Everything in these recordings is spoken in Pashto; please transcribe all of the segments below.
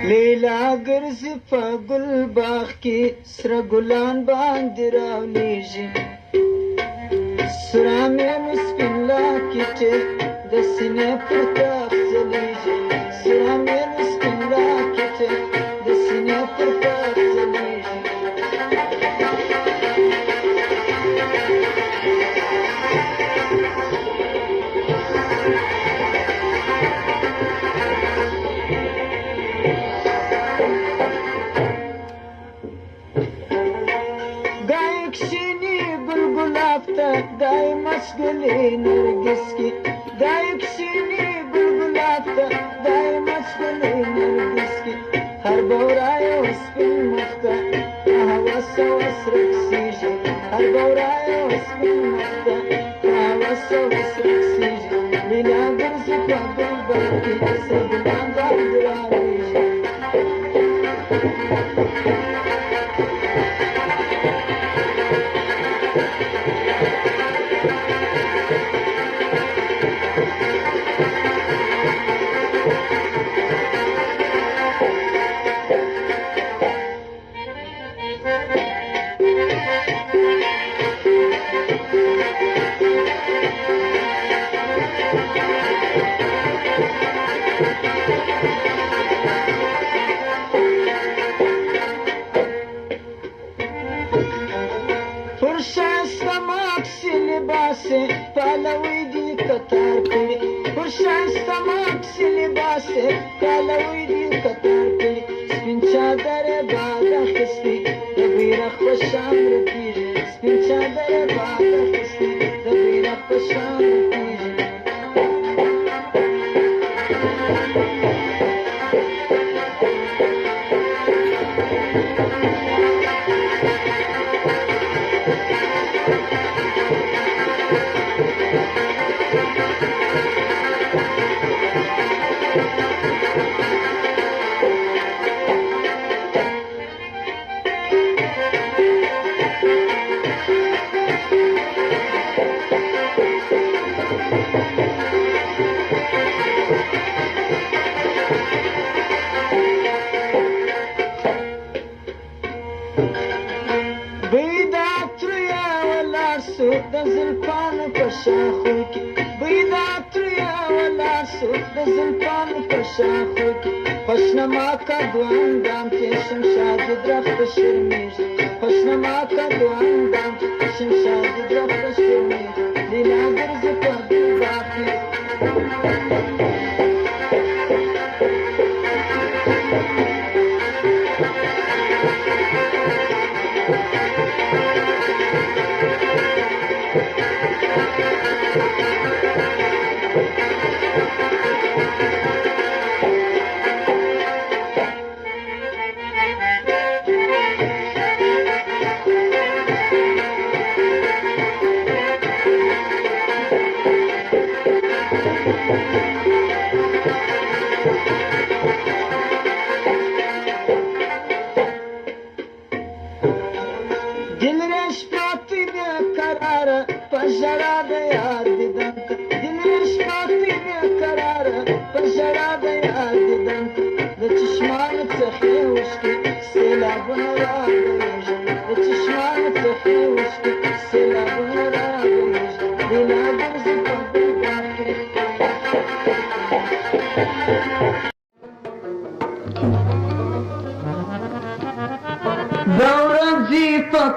لیلا ګرځي په ګل باغ کې سره ګلان باندې راولیږي سره مینو سپین لاکټې د سینې پر تخت ځلیږي سره مینو سپین لاکټې د سینې پر تخت ځلیږي دای مشغولی نرگس کی دای کشینی بلبلات دای مشغولی نرگس کی هر بورای اسپین مختا هواس رقصیجی هر بورای اسپین مختا هواس رقصیجی لیلا گرزی پا گل باقی سرگلان باندرالیجی پالوی دی کتار کلی پرشایسته ماکسی لباسه پالوی دی کتار کلی سپین چادر باد اخستی د بیرغ په شان رپیږي سپین چادر باد اخستی د بیرغ په شان رپیږي د زلفانو په شاخو کې بیدا تریا ولاړ سو د زلفانو په شاخو کې خوشنما کا دوان دام کې شمشاد درخت شرمیږي خوشنما کا دوان دام کې شمشاد درخت شرمیږي لیلا ګرځي په ګل باغ کې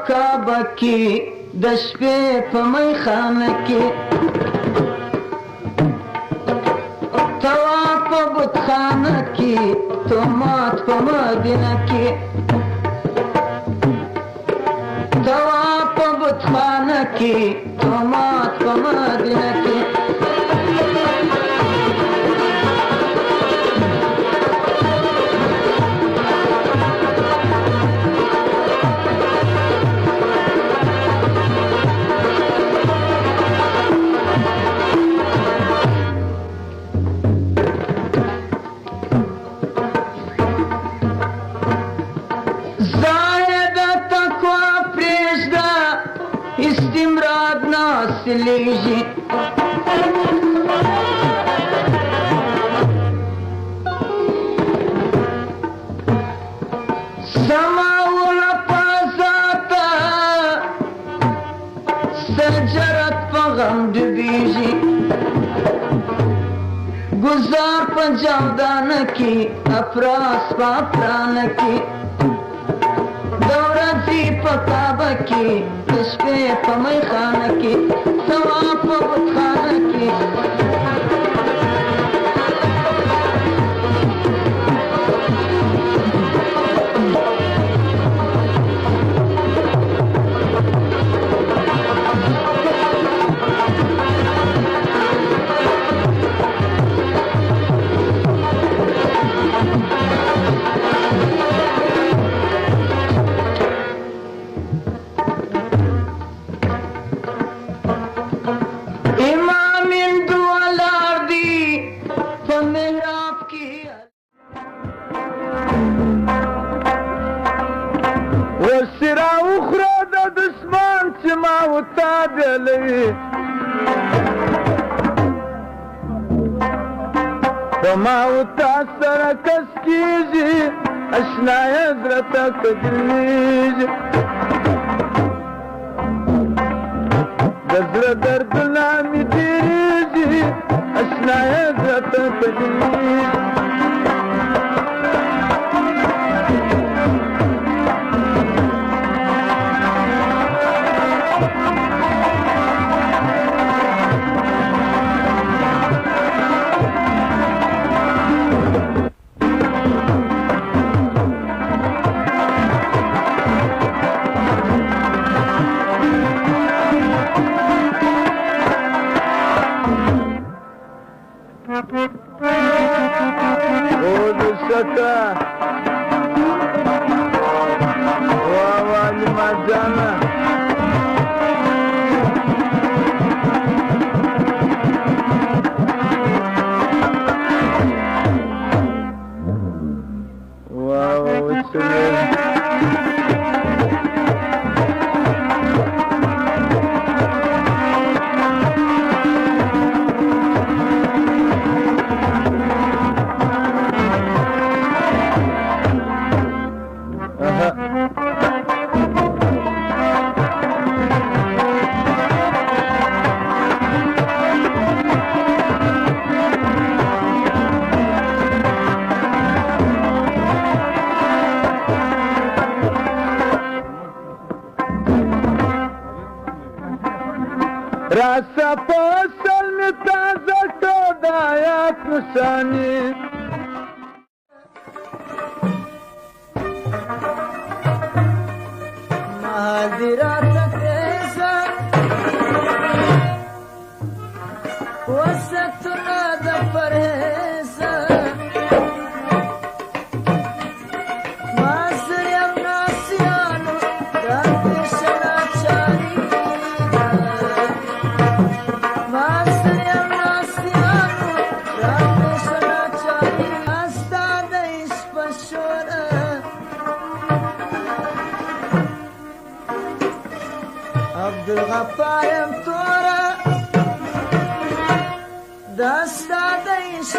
کعبه کې د شپې په میخانه کې طواف په بتخانه کې تومات په مدینه کې طواف په بتخانه کې تومات په مدینه کې استمراد ناسلیږي سماونا پاساتا سجرت پا غم ڈبیجی گزار پا جاودانکی افراس پا پرانکی دورتی پا کعبکی تشپے پا میخانکی ثواب پا بطخانکی وسرا اخرى د دشمن چې ما وتابلوي په ما وتاثر کس کیږي اشنا حضرته کجلیږي د زړه دردونه مې ډېرېږي اشنا حضرته کجلیږي راسا پسل می تازه کو دایات نشانی معذرات تیزا وسطنا د پرهیزا معذریم ناسیانو دا پیشنا چاری عبدالغفارم تورا دستا